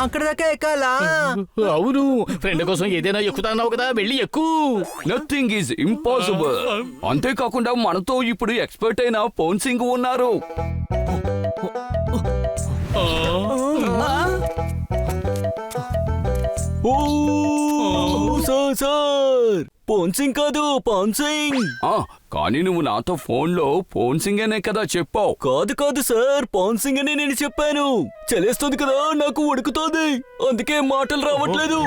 అక్కడ దాకా ఎక్కాలా? అవును, ఫ్రెండ్ కోసం ఏదైనా ఎక్కుతాన్నావు కదా, వెళ్ళి ఎక్కు. Nothing is impossible. అంతేకాకుండా మనతో ఇప్పుడు ఎక్స్పర్ట్ అయిన పవన్ సింగ్ ఉన్నారు. సార్ పవన్ సింగ్ కాదు, పవన్ సింగ్. కానీ నువ్వు నాతో ఫోన్ లో పవన్ సింగ్ అనే కదా చెప్పావు. కాదు సార్, పవన్ సింగ్ అని నేను చెప్పాను. చలేస్తుంది కదా, నాకు ఉడుకుతోంది, అందుకే మాటలు రావట్లేదు.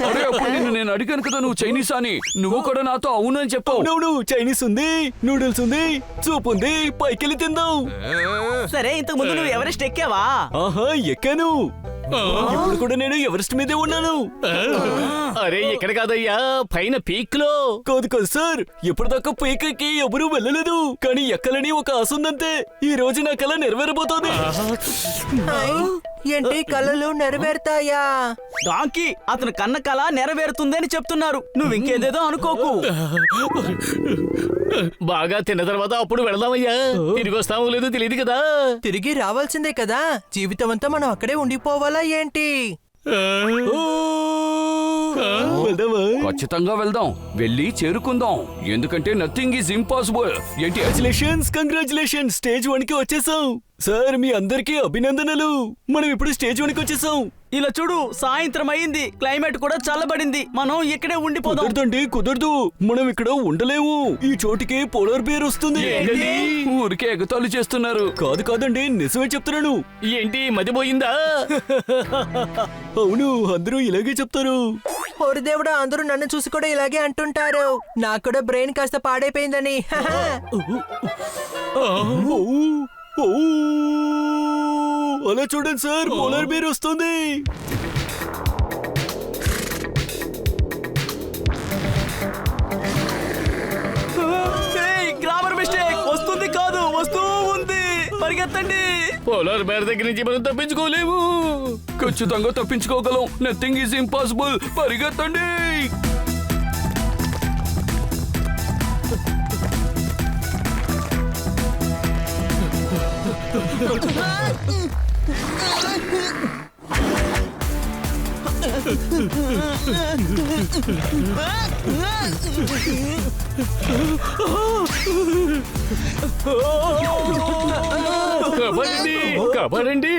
అరే అప్పుడు నేను అడిగాను కదా నువ్వు చైనీస్ అని, నువ్వు కూడా నాతో అవును అని చెప్పావు. అవును, చైనీస్ ఉంది, నూడిల్స్ ఉంది, సూప్ ఉంది, పైకెళ్ళి తిందాం. సరే, ఇంతకు ముందు నువ్వు ఎవరెస్ట్ ఎక్కావా? ఆహా, ఎక్కాను. ఇప్పుడు కూడా నేను ఎవరెస్ట్ మీదే ఉన్నాను. అరే ఇక్కడ కాదయ్యా, పైన పీక్ లో. కాదు సార్, ఇప్పటిదాకా పైకి ఎవరూ వెళ్ళలేదు, కానీ ఎక్కాలని ఒక ఆశ ఉందంతే. ఈ రోజు నా కళ నెరవేరబోతోంది. ఏంటి కళలు నెరవేరుతాయా? డాంకీ, అతను కన్న కళ నెరవేరుతుందని చెప్తున్నారు. నువ్వు ఇంకేదేదో అనుకోకు. బాగా తిన్న తర్వాత అప్పుడు వెళదామయ్యా. తిరిగి వస్తామో లేదో తెలియదు కదా. తిరిగి రావాల్సిందే కదా, జీవితం అంతా మనం అక్కడే ఉండిపోవాలా ఏంటి? ఖచ్చితంగా వెళ్దాం, వెళ్ళి చేరుకుందాం. ఎందుకంటే నథింగ్ ఈజ్ ఇంపాసిబుల్. ఏంటి? కంగ్రాచులేషన్, స్టేజ్ 1 కి వచ్చేసాం. సార్ మీ అందరికీ అభినందనలు. మనం ఇప్పుడు స్టేజ్ 1 కి వచ్చేసాం. ఇలా చూడు, సాయంత్రం అయింది, క్లైమేట్ కూడా చల్లబడింది. మనం ఇక్కడే ఉండిపోదాం. కుదరదండి, కుదరదు. మనం ఇక్కడ ఉండలేము. ఈ చోటికి పోలార్ బేర్ వస్తుంది. ఊరికే ఎగతాళి చేస్తున్నారు. కాదండి, నిజమే చెప్తున్నాను. ఏంటి మతిపోయిందా? అవును, అందరూ ఇలాగే చెప్తారు. ఓరి దేవుడా, అందరూ నన్ను చూసి కూడా ఇలాగే అంటుంటారు. నాకు కూడా బ్రెయిన్ కాస్త పాడైపోయిందని. అలా చూడండి సార్, పోలార్ బేర్ వస్తుంది. Grammar mistake. వస్తుంది కాదు, వస్తూ ఉంది. పరిగెత్తండి. పోలార్ బేర్ దగ్గర నుంచి మనం తప్పించుకోలేము. ఖచ్చితంగా తప్పించుకోగలం. Nothing is impossible. పరిగెత్తండి. కాపాడండి.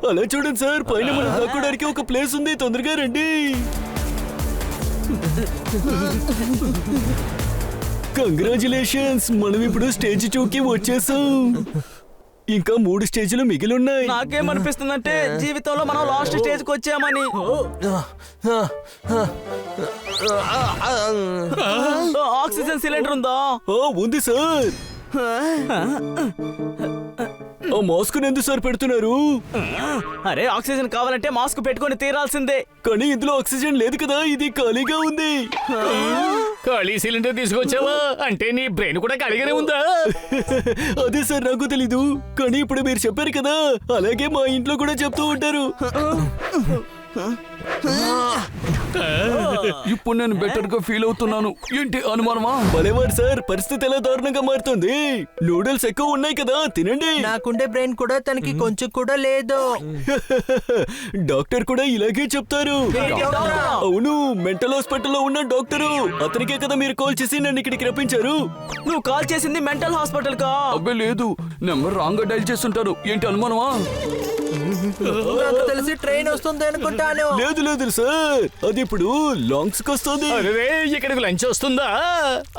అలా చూడండి సార్, పైన మనం దాక్కోడానికి ఒక ప్లేస్ ఉంది. తొందరగా రండి. కంగ్రాచులేషన్స్, మనం ఇప్పుడు స్టేజ్ 2కి వచ్చేసాం. ఇంకా 3 స్టేజ్లు మిగిలిన్నాయి. నాకేమనిపిస్తుందంటే జీవితంలో మనం లాస్ట్ స్టేజ్ కి వచ్చామని. ఆక్సిజన్ సిలిండర్ ఉందా? ఉంది సార్. ఆ మాస్క్ ఎందుకు సార్ పెడుతున్నారు? అరే, ఆక్సిజన్ కావాలంటే మాస్క్ పెట్టుకొని తీరాల్సిందే. కానీ ఇందులో ఆక్సిజన్ లేదు కదా, ఇది ఖాళీగా ఉంది. ఖాళీ సిలిండర్ తీసుకొచ్చావా? అంటే నీ బ్రెయిన్ కూడా ఖాళీగానే ఉందా? అదే సార్, నాకు తెలీదు. కానీ ఇప్పుడు మీరు చెప్పారు కదా, అలాగే మా ఇంట్లో కూడా చెప్తూ ఉంటారు. ఇప్పుడు నేను బెటర్ గా ఫీల్ అవుతున్నాను. ఏంటి అనుమానమా? భలేవారు సార్, పరిస్థితి ఎలా దారుణంగా మారుతుంది. నూడిల్స్ ఎక్కువ ఉన్నాయి కదా, తినండి. నాకుండే బ్రెయిన్ కూడా తనకి కొంచెం కూడా లేదు. డాక్టర్ కూడా ఇలాగే చెప్తారు. అవును, మెంటల్ హాస్పిటల్లో ఉన్న డాక్టరు. అతనికే కదా మీరు కాల్ చేసి నన్ను ఇక్కడికి రప్పించారు. నువ్వు కాల్ చేసింది మెంటల్ హాస్పిటల్ కా? అబ్బే లేదు, నెంబర్ రాంగ్ గా డైల్ చేస్తుంటారు. ఏంటి అనుమానమా? నాకు తెలిసి ట్రైన్ వస్తుంది అనుకుంటాను. లేదు సార్, అది ఇప్పుడు లాంగ్స్ కి వస్తుంది. అరే, ఇక్కడికి లంచ్ వస్తుందా?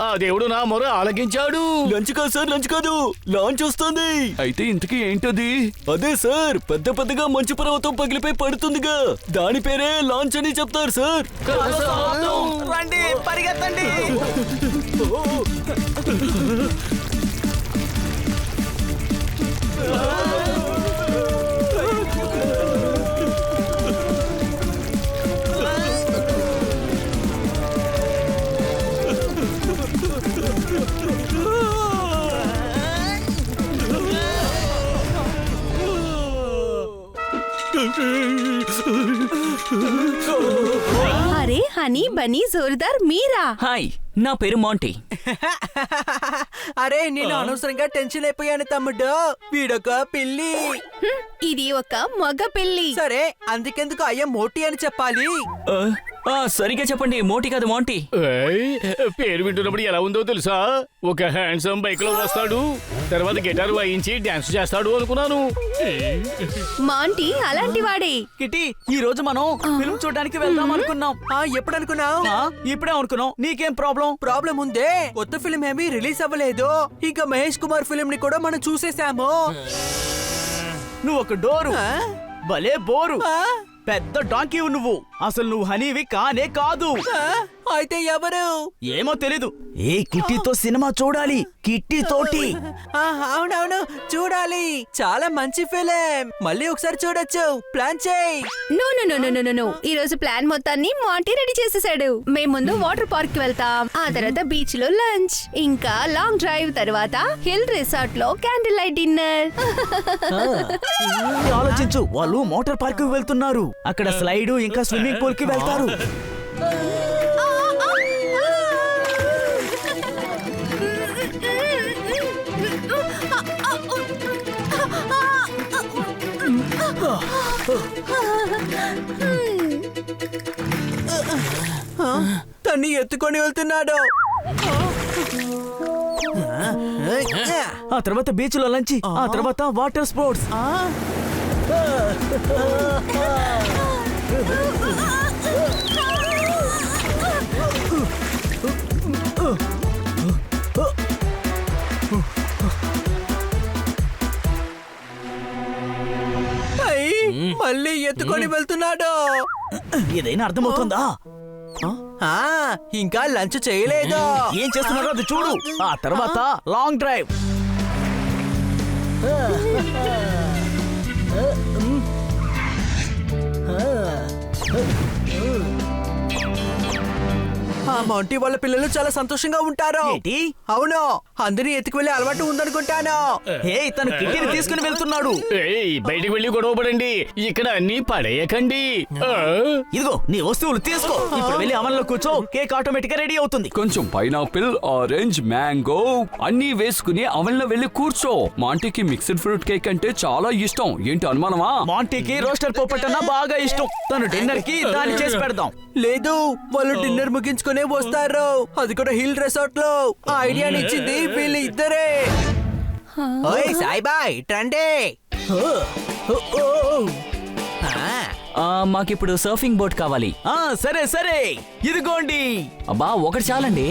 ఆ దేవుడు నా మొర ఆలకించాడు. లంచ్ కాదు సార్, లంచ్ కాదు, లాంచ్ వస్తుంది. అయితే ఇంతకీ ఏంటది? అదే సార్, పెద్దగా మంచు పర్వతం పగిలిపోయి పడుతుందిగా, దాని పేరే లాంచ్ అని చెప్తారు సార్. రండి, పరిగెత్తండి. అరే హనీ బనీ జోరుదార్ మీరా? హాయ్, నా పేరు మాంటీ. అరే నేను అనవసరంగా టెన్షన్ అయిపోయాను తమ్ముడు. వీడొక పిల్లి. ఇది ఒక మగ పిల్లి. సరే అందుకెందుకు అయ్యా మోటి అని చెప్పాలి? సరిగా చెప్పండి, మోటీ కాదు మాంటీ. ఏయ్, పేరు వింటున్నప్పుడు ఎలా ఉందో తెలుసా? ఒక హ్యాండ్సమ్ బైక్ లో వస్తాడు, తర్వాత గిటార్ వాయించి డాన్స్ చేస్తాడు అనుకున్నాను. మాంటీ అలాంటి వాడే. కిటి, ఈ రోజు మనం ఫిల్మ్ చూడడానికి వెళ్దాం అనుకున్నాం. ఎప్పుడు అనుకున్నావు? ఇప్పుడే అనుకున్నాం. నీకేం ప్రాబ్లం? ప్రాబ్లం ఉందే. కొత్త ఫిల్మ్ ఏమీ రిలీజ్ అవ్వలేదు. ఇంకా మహేష్ కుమార్ ఫిల్మ్ ని కూడా మనం చూసేసాము. నువ్వు ఒక డోరు. ఆ? భలే బోరు. ఆ? పెద్ద డాంకీ నువ్వు. అసలు నువ్వు హనీవి కానే కాదు. ఆ? అయితే ఎవరు? ఏమో తెలీదు. ఏ కిట్టీతో సినిమా చూడాలి, కిట్టి తోటి. అవునవును చూడాలి. చాలా మంచి ఫిలిం. మళ్ళీ ఒకసారి చూడొచ్చు. ప్లాన్ చేయి. No no no no no no. ఈ రోజు ప్లాన్ మొత్తాన్ని మాంటీ రెడీ చేసేసాడు. మేము ముందు వాటర్ పార్క్ కి వెళ్తాం, ఆ తర్వాత బీచ్ లో లంచ్, ఇంకా లాంగ్ డ్రైవ్, తర్వాత హిల్ రిసార్ట్ లో క్యాండిల్ లైట్ డిన్నర్. ఆలోచించు, వాళ్ళు మోటార్ పార్క్ కి వెళ్తున్నారు. అక్కడ స్లైడ్ ఇంకా స్విమ్మింగ్ పూల్ కి వెళ్తారు. తన్ని ఎత్తుకొని వెళ్తున్నాడు. ఆ తర్వాత బీచ్ లో లంచ్, ఆ తర్వాత వాటర్ స్పోర్ట్స్. మళ్ళీ ఎత్తుకొని వెళ్తున్నాడు. ఏదైనా అర్థమవుతుందా? ఇంకా లంచ్ చేయలేదు. ఏం చేస్తున్నారో అది చూడు. ఆ తర్వాత లాంగ్ డ్రైవ్. ఆ మౌంటీ వాళ్ళ పిల్లలు చాలా సంతోషంగా ఉంటారు. ఏంటి? అవును, అందరినీ ఎత్తుకు వెళ్ళే అలవాటు ఉందనుకుంటాను. హే, తను కిట్టిని తీసుకుని వెళ్తున్నాడు. ఏయ్, బయటికి వెళ్ళి గొడవ పడండి, ఇక్కడ అన్ని పడేయకండి. ఇదిగో నీ వస్తువులు తీసుకో. ఇప్పుడు వెళ్ళి అవన్లో కూర్చో. కేక్ ఆటోమేటిక్ గా రెడీ అవుతుంది. కొంచెం పైనాపిల్, ఆరెంజ్, మ్యాంగో అన్నీ వేసుకుని అవన్లో వెళ్ళి కూర్చో. మాంటీకి మిక్స్డ్ ఫ్రూట్ కేక్ అంటే చాలా ఇష్టం. ఏంటి అనుమానమా? మాంటీకి రోస్టర్ పోపట్టన్నా బాగా ఇష్టం. తను డిన్నర్ కి దాన్ని చేసి పెడదాం. లేదు, వాళ్ళు డిన్నర్ ముగించుకునే వస్తారు. అది కూడా హిల్ రిసార్ట్ లో. ఆ ఐడియాని ఇచ్చింది వీళ్ళు ఇద్దరే. ఓయ్ సాయిబాయ్ ట్రండే. మాకిప్పుడు సర్ఫింగ్ బోట్ కావాలి. సరే సరే, ఇదిగోండి. అబ్బా, ఒకటి చాలండి.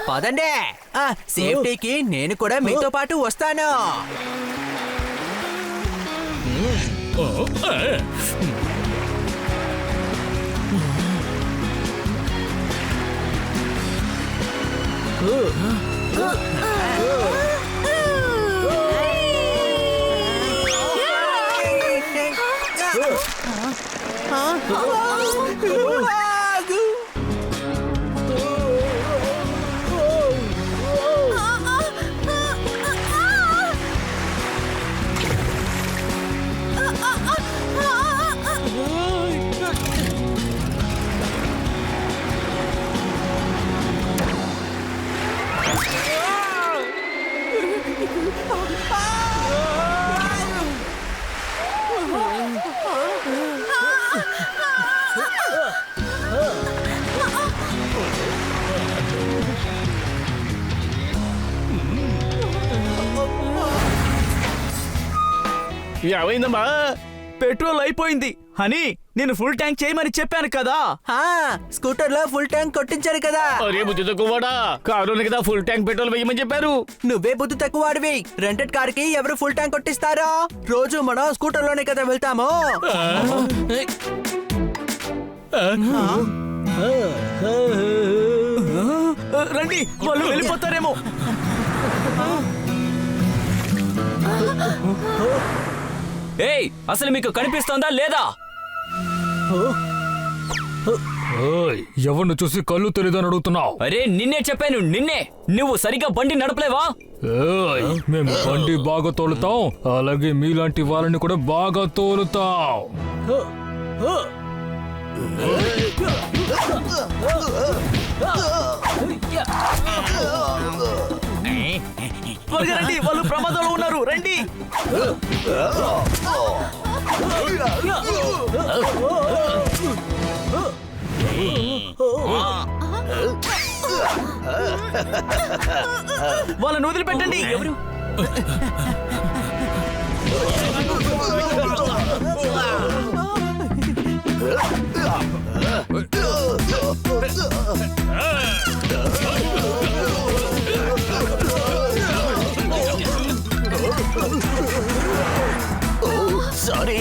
పదండి. సేఫ్టీకి నేను కూడా మీతో పాటు వస్తాను. ఏమైందమ్మా? పెట్రోల్ అయిపోయింది. హనీ, నేను ఫుల్ ట్యాంక్ చేయమని చెప్పాను కదా. స్కూటర్ లో ఫుల్ ట్యాంక్ కొట్టించారు కదా. అరే బుద్ధి తక్కువడా, కారుని కదా ఫుల్ ట్యాంక్ పెట్రోల్ వేయమని చెప్పారు. నువ్వే బుద్ధి తక్కువాడివి. రెంటెడ్ కార్ కి ఎవరు ఫుల్ ట్యాంక్ కొట్టిస్తారో? రోజు మనం స్కూటర్ లోనే కదా వెళ్తాము. రండి, వాళ్ళు వెళ్ళిపోతారేమో. ఏయ్, అసలు మీకు కనిపిస్తోందా లేదా? ఎవరిని చూసి కళ్ళు తెలీదని అడుగుతున్నావు? అరే నిన్నే చెప్పాను, నిన్నే. నువ్వు సరిగ్గా బండి నడపలేవా? మేము బండి బాగా తోలుతాం, అలాగే మీలాంటి వాళ్ళని కూడా బాగా తోలుతాం. త్వరగా రండి, వాళ్ళు ప్రమాదంలో ఉన్నారు. రండి. వాళ్ళని వదిలిపెట్టండి. ఎవరు? సారీ.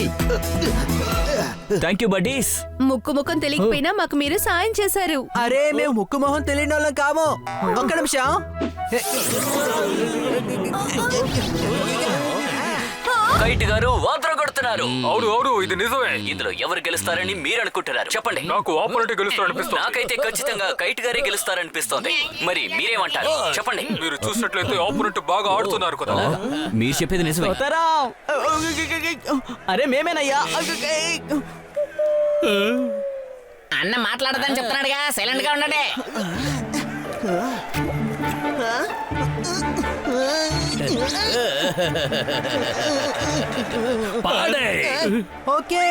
Thank you buddies. ముక్కు ముఖం తెలియకపోయినా మాకు మీరు సాయం చేశారు. అరే మేము ముక్కు మొహం తెలియని వాళ్ళం కాము. ఒక్క నిమిషం. కైట్ గారు వాతర కొడుతున్నారు. అవును అవును, ఇది నిజమే. ఇందులో ఎవరు గెలుస్తారని మీరు అనుకుంటున్నారు? చెప్పండి. నాకు ఆపోనెంట్ గెలుస్తాడనిపిస్తుంది. నాకైతే ఖచ్చితంగా కైట్ గారే గెలుస్తారనిపిస్తోంది. మరి మీరేమంటారు? చెప్పండి. మీరు చూసినట్లయితే ఆపోనెంట్ బాగా ఆడుతున్నారు కదా. మీరు చెప్పేది నిజమే. ఉత్తరం. అరే మేమేనయ్యా. అన్న మాట్లాడదని చెప్తున్నాడుగా, సైలెంట్ గా ఉండండి. ఓకే.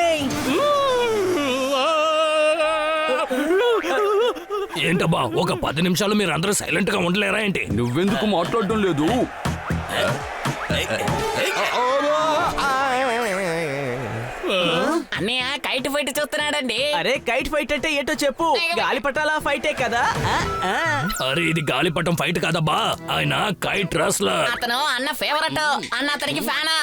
ఏంటబ్బా, ఒక 10 నిమిషాలు మీరు అందరూ సైలెంట్ గా ఉండలేరా ఏంటి? నువ్వెందుకు మాట్లాడడం లేదు? అన్నయ్య కైట్ ఫైట్ చూస్తున్నాడండి. అరే కైట్ ఫైట్ అంటే ఏంటో చెప్పు. గాలిపటాల ఫైటే కదా? అరే ఇది గాలిపటం ఫైట్ కాదబ్బా, ఆయన కైట్ రెస్లర్. అతను అన్న ఫేవరెట్, అన్న అతనికి ఫ్యానా.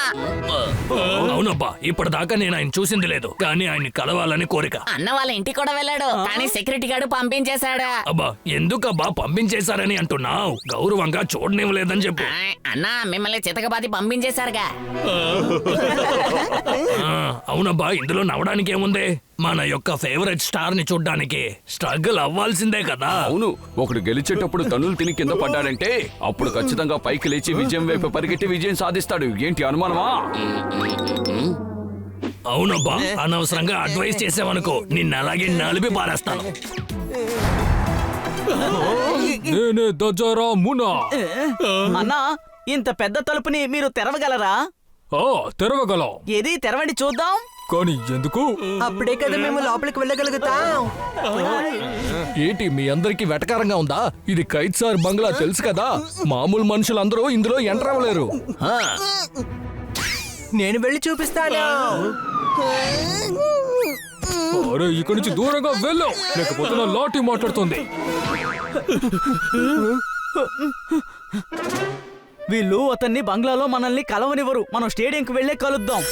అవునబ్బా, ఇప్పటిదాకా నేను ఆయన చూసింది లేదు, కానీ ఆయన కలవాలని కోరిక. అన్న వాళ్ళ ఇంటికి కూడా వెళ్ళాడు, కానీ సెక్యూరిటీ గార్డు పంపించేశాడు. అబ్బా ఎందుకబ్బా పంపించేశారని అంటున్నావు? గౌరవంగా చూడనివ్వలేదని చెప్పు. అన్న మిమ్మల్ని చితకబాది పంపించేశారుగా. అవునబ్బా, ఇందులో నవ్వడానికి ఏముంది? మన యొక్క ఫేవరెట్ స్టార్ ని చూడ్డానికి స్ట్రగుల్ అవ్వాల్సిందే కదా. అవును, ఒకడు గెలిచేటప్పుడు తన్నులు తిని కింద పడ్డాడంటే అప్పుడు ఖచ్చితంగా పైకి లేచి విజయం వైపు పరిగెట్టి విజయం సాధిస్తాడు. ఏంటి అనుమానమా? అవునబ్బా, అనవసరంగా అడ్వైస్ చేసావనుకో నిన్ను అలాగే నలిపి పారేస్తాను. నేనే దజరా మునా. అన్నా, ఇంత పెద్ద తలుపుని మీరు తెరవగలరా? తెరవగలం. ఏది తెరవండి చూద్దాం. కానీ ఎందుకు? అప్పుడే కదా మేము లోపలికి వెళ్ళగలుగుతాం. ఏంటి మీ అందరికి వెటకారంగా ఉందా? ఇది కైట్ సార్ బంగ్లా తెలుసు కదా, మామూలు మనుషులందరూ ఇందులో ఎంటర్ అవ్వలేరు. నేను వెళ్ళి చూపిస్తాను. అరే ఇక్కడి నుంచి దూరంగా వెళ్ళు, లేకపోతే నా లాఠీ మాట్లాడుతుంది. వీళ్ళు అతన్ని బంగ్లాలో మనల్ని కలవనివ్వరు. మనం స్టేడియంకి వెళ్ళే కలుద్దాం.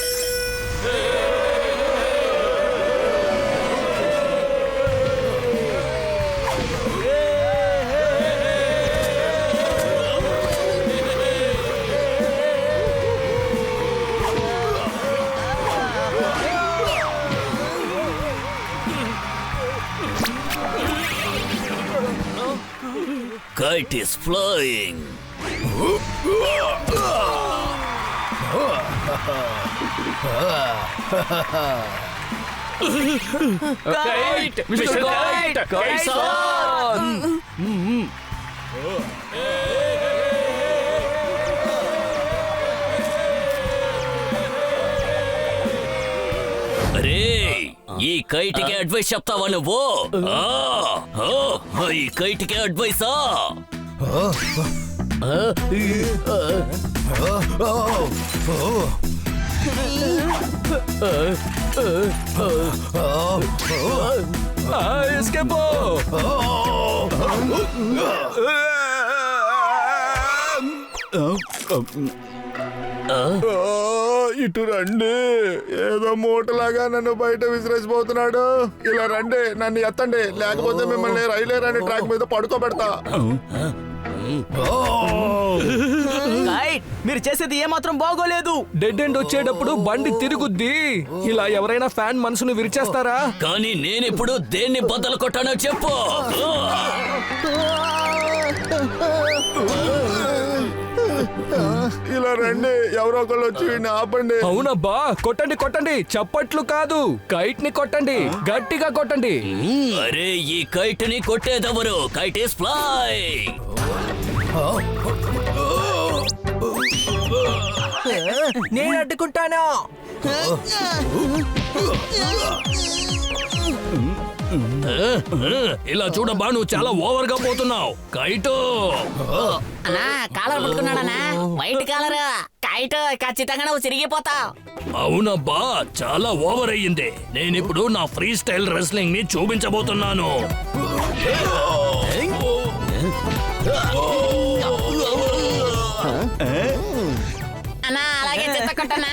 Kite is flying. Kite! Mr. Kite! Kite son! అరే ఈ కైట్ కి అడ్వైస్ చెప్తావా నువ్వు? ఈ కైట్ కి అడ్వైసా? ఇటు రండి, ఏదో మూటలాగా నన్ను బయట విసిరేసిపోతున్నాడు. ఇలా రండి, నన్ను ఎత్తండి, లేకపోతే మిమ్మల్ని రైలేరని ట్రాక్ మీద పడుకోబెడతా. కైట్, మీరు మీరు చేసేది ఏమాత్రం బాగోలేదు. డెడ్ ఎండ్ వచ్చేటప్పుడు బండి తిరుగుద్ది. ఇలా ఎవరైనా ఫ్యాన్ మనసును విరిచేస్తారా? కానీ నేనిప్పుడు దేన్ని బద్దలు కొట్టానో చెప్పు. ఇలా రండి, ఎవరో ఒకళ్ళు వచ్చి వీడిని ఆపండి. అవునబ్బా, కొట్టండి కొట్టండి, చప్పట్లు కాదు, కైట్ ని కొట్టండి, గట్టిగా కొట్టండి. అరే ఈ కైట్ ని కొట్టేదెవరు? Kite is flying. నేను అడ్డుకుంటాను. ఇలా చూడబ్బా, నువ్వు చాలా ఓవర్ గా పోతున్నావు. కైట్ అన్నా కాలర్ పట్టుకున్నాడన్నా, వైట్ కాలర్. కైట్ ఖచ్చితంగా నువ్వు చిరిగిపోతావు. అవునబ్బా, చాలా ఓవర్ అయ్యింది. నేనిప్పుడు నా ఫ్రీ స్టైల్ రెస్లింగ్ ని చూపించబోతున్నాను. అన్నా అలాగే చెత్త కొట్టనా.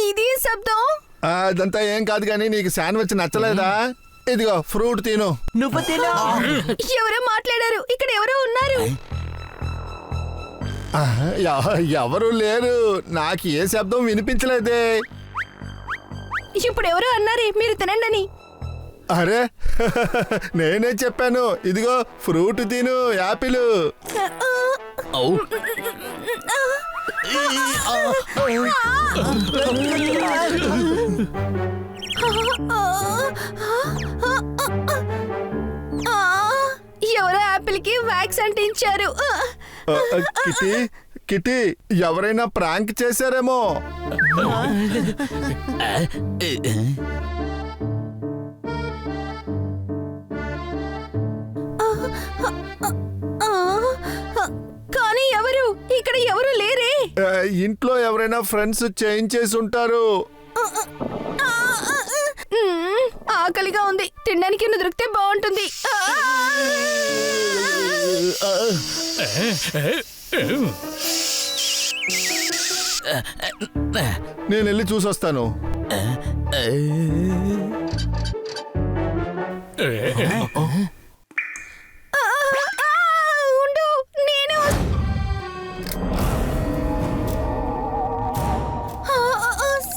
ఇది శబ్దం. అదంతా ఏం కాదు కానీ నీకు శాండ్విచ్ నచ్చలేదా? ఇదిగో ఫ్రూట్ తిను. నువ్వు తిను. ఎవరో మాట్లాడారు, ఇక్కడ ఎవరో ఉన్నారు. ఎవరు లేరు, నాకు ఏ శబ్దం వినిపించలేదే. ఇప్పుడు ఎవరో అన్నారే మీరు తినండి. అరే నేనే చెప్పాను, ఇదిగో ఫ్రూట్ తిను, యాపిల్. ఎవరో యాపిల్ కి వ్యాక్స్ అంటించారు. కిటి కిటి, ఎవరైనా ప్రాంక్ చేశారేమో. కానీ ఎవరు? ఇక్కడ ఎవరు లేరే. ఇంట్లో ఎవరైనా ఫ్రెండ్స్ చేయించేసి ఉంటారు. ఆకలిగా ఉంది, తినడానికి దొరికితే బాగుంటుంది. నేను వెళ్ళి చూసొస్తాను. ఉండు, నేను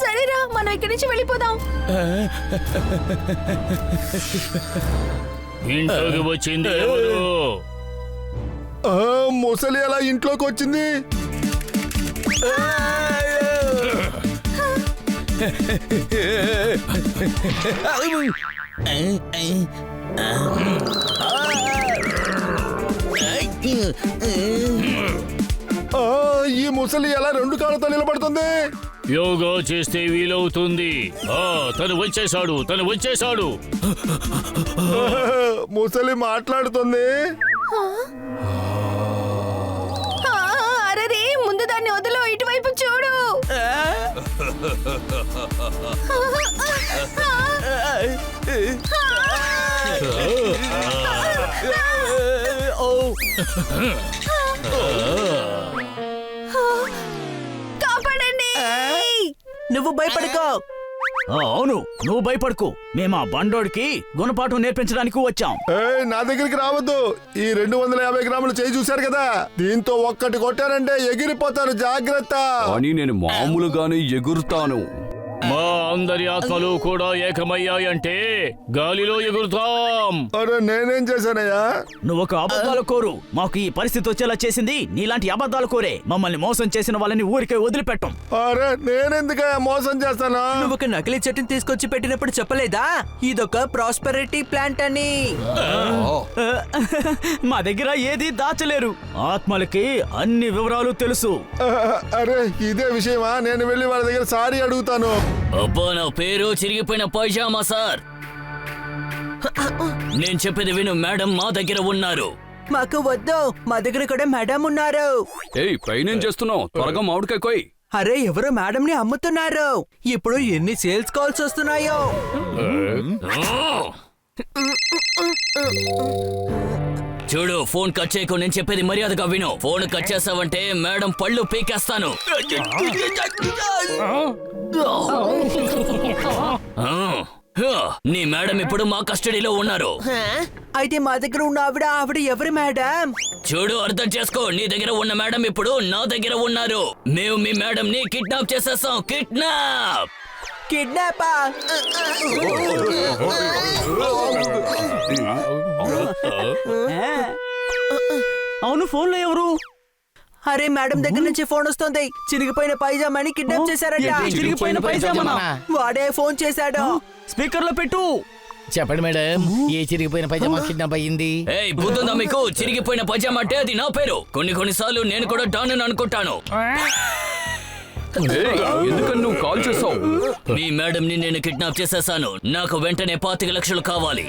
సరేరా, మనం ఇక్కడి నుంచి వెళ్ళిపోదాం. ఇంట్లోకి వచ్చింది ఎవరు? ముసలి ఎలా ఇంట్లోకి వచ్చింది? ఈ ముసలి ఎలా రెండు కాళ్ళతో నిలబడుతుంది? యోగా చేస్తే వీలవుతుంది. తను వచ్చేసాడు. ముసలి మాట్లాడుతుంది. అరే ముందు దాన్ని వదిలో, ఇటువైపు చూడు. కాపాడండి. నువ్వు భయపడుకో. అవును, నువ్వు భయపడుకో. మేము ఆ బండోడికి గుణపాఠం నేర్పించడానికి వచ్చాం. నా దగ్గరికి రావద్దు. ఈ 250 గ్రాములు చేయి చూశారు కదా, దీంతో ఒక్కటి కొట్టారంటే ఎగిరిపోతారు, జాగ్రత్త. కానీ నేను మామూలుగానే ఎగురుతాను. మా అందరి ఆత్మలు కూడా ఏకమయ్యాయంటే గాలిలో ఎగురుతాం. అరే నేనేం చేశానయ్యా? నువ్వు ఒక అబద్ధాల కోరు. మాకు ఈ పరిస్థితి వచ్చేలా చేసింది నీలాంటి అబద్ధాల కోరే. మమ్మల్ని మోసం చేసిన వాళ్ళని ఊరికే వదిలిపెట్టం. అరే నేనెందుకయ్యా మోసం చేస్తానా? నువ్వు ఒక నకిలీ చెట్టుని తీసుకొచ్చి పెట్టినప్పుడు చెప్పలేదా ఇదొక ప్రాస్పెరిటీ ప్లాంట్ అని? మా దగ్గర ఏది దాచలేరు. ఆత్మలకి అన్ని వివరాలు తెలుసు. అరే ఇదే విషయమా? నేను వెళ్ళి వాళ్ళ దగ్గర సారీ అడుగుతాను. అబ్బా, నా పేరు చిరిగిపోయిన పైజామా సార్. నేను చెప్పేది విను మేడం, మా దగ్గర ఉన్నారు. మాకు వద్దు, మా దగ్గర కూడా మేడం ఉన్నారు. ఏయ్, పైనేం చేస్తున్నావు? త్వరగా మామిడికాయ కోయ్. అరే ఎవరో మేడం ని అమ్ముతున్నారు. ఇప్పుడు ఎన్ని సేల్స్ కాల్స్ వస్తున్నాయో. చూడు ఫోన్ కట్ చేయకు, నేను చెప్పేది మర్యాదగా విను. ఫోన్ కట్ చేసావంటే మేడం పళ్ళు పీకేస్తాను. నీ మేడం ఇప్పుడు మా కస్టడీలో ఉన్నారు. అయితే మా దగ్గర ఉన్న ఆవిడ ఎవరు మేడం? చూడు అర్థం చేసుకో, నీ దగ్గర ఉన్న మేడం ఇప్పుడు నా దగ్గర ఉన్నారు. మేము మీ మేడం ని కిడ్నాప్ చేసేసాం. కిడ్నాప్. కిడ్నాపా? అవును, ఫోన్ లో ఎవరు? అరే మేడం దగ్గర నుంచి ఫోన్ వస్తుంది. చిరిగిపోయిన పైజామాని కిడ్నాప్ చేశారట. చిరిగిపోయిన పైజామా? వాడే ఫోన్ చేశాడు. స్పీకర్ లో పెట్టు. చెప్పండి మేడం, ఏ చిరిగిపోయిన పైజామా కిడ్నాప్ అయ్యింది? ఏయ్ బుద్ధుందా మీకు? చిరిగిపోయిన పైజామా అంటే అది నా పేరు. కొన్నిసార్లు నేను కూడా డాన్ అనుకుంటాను. ఎందుకని నువ్వు కాల్ చేసావు? మీ మేడం ని నేను కిడ్నాప్ చేసేసాను. నాకు వెంటనే 25 లక్షలు కావాలి.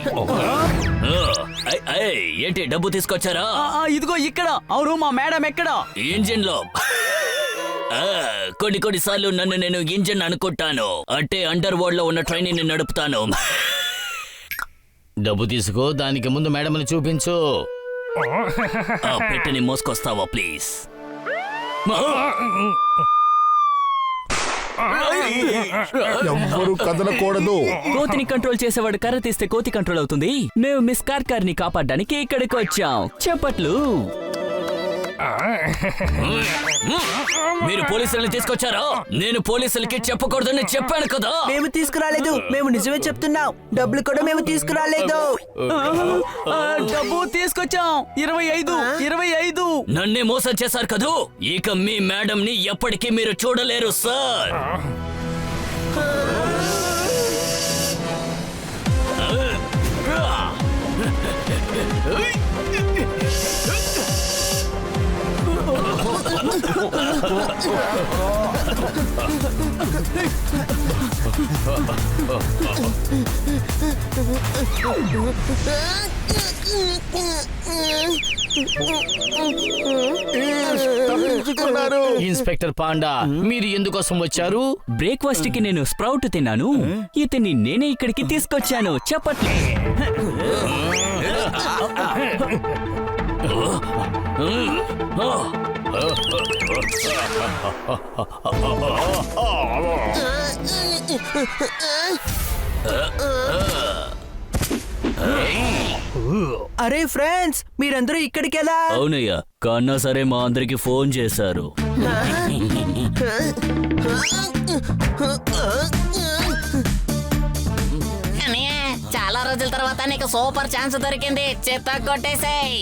ఏంటి డబ్బు తీసుకొచ్చారా? ఇదిగో ఇక్కడ. అవును, మా మేడం ఎక్కడ? ఇంజిన్ లో. కొన్నిసార్లు నన్ను నేను ఇంజిన్ అనుకుంటాను. అంటే అండర్ వరల్డ్ లో ఉన్న ట్రైన్ ని నడుపుతాను. డబ్బు తీసుకో, దానికి ముందు మేడంని చూపించు. పెట్టిని మోసుకొస్తావా ప్లీజ్? ఎవ్వరూ కదలకూడదు. కోతిని కంట్రోల్ చేసేవాడు కర్ర తీస్తే కోతి కంట్రోల్ అవుతుంది. మేము మిస్ కార్కార్ ని కాపాడడానికి ఇక్కడికి వచ్చాం. చెప్పట్లు. మీరు పోలీసుల్ని తీసుకొచ్చారా? నేను పోలీసులకి చెప్పకూడదని చెప్పాను కదా. మేము తీసుకురాలేదు. మేము నిజమే చెప్తున్నాం. డబ్బులు కూడా మేము తీసుకురాలేదు. డబ్బు తీసుకొచ్చాం. 25. నన్నే మోసం చేశారు కదూ. ఇక మీ మేడం ని ఎప్పటికీ మీరు చూడలేరు సార్. ఇన్స్పెక్టర్ పాండా, మీరు ఎందుకోసం వచ్చారు? బ్రేక్ఫాస్ట్ కి నేను స్ప్రౌట్ తిన్నాను. ఇతన్ని నేనే ఇక్కడికి తీసుకొచ్చాను. చెప్పట్లు. అరే ఫ్రెండ్స్, మీరందరూ ఇక్కడికి ఎలా? అవునయ్యా, కన్నా సరే మా అందరికి ఫోన్ చేశారు. చాలా రోజుల తర్వాత నీకు సూపర్ ఛాన్స్ దొరికింది. చెత్త కొట్టేసేయ్.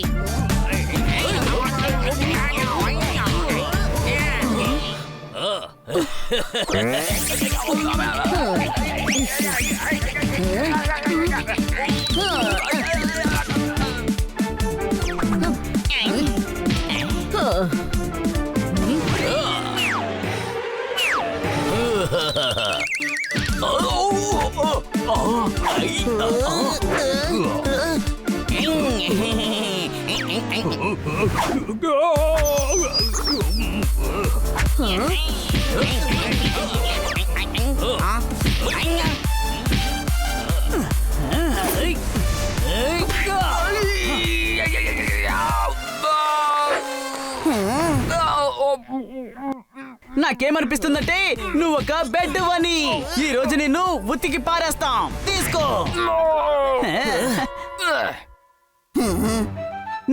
నాకేమనిపిస్తుందంటే నువ్వు ఒక బెడ్ వని. ఈ రోజు నిన్ను ఉతికి పారేస్తాం. తీసుకో.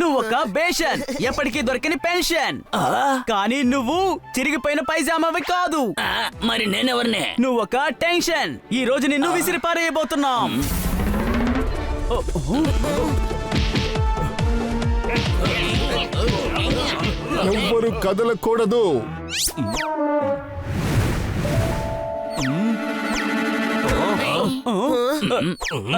నువ్వు ఒక బేషన్, ఎప్పటికీ దొరకని పెన్షన్. కానీ నువ్వు చిరిగిపోయిన పైజామావి కాదు. మరి నేనెవరినే? నువ్వు ఒక టెన్షన్. ఈ రోజు నిన్ను విసిరి పారేయబోతున్నాం. ఎవ్వరూ కదలకూడదు.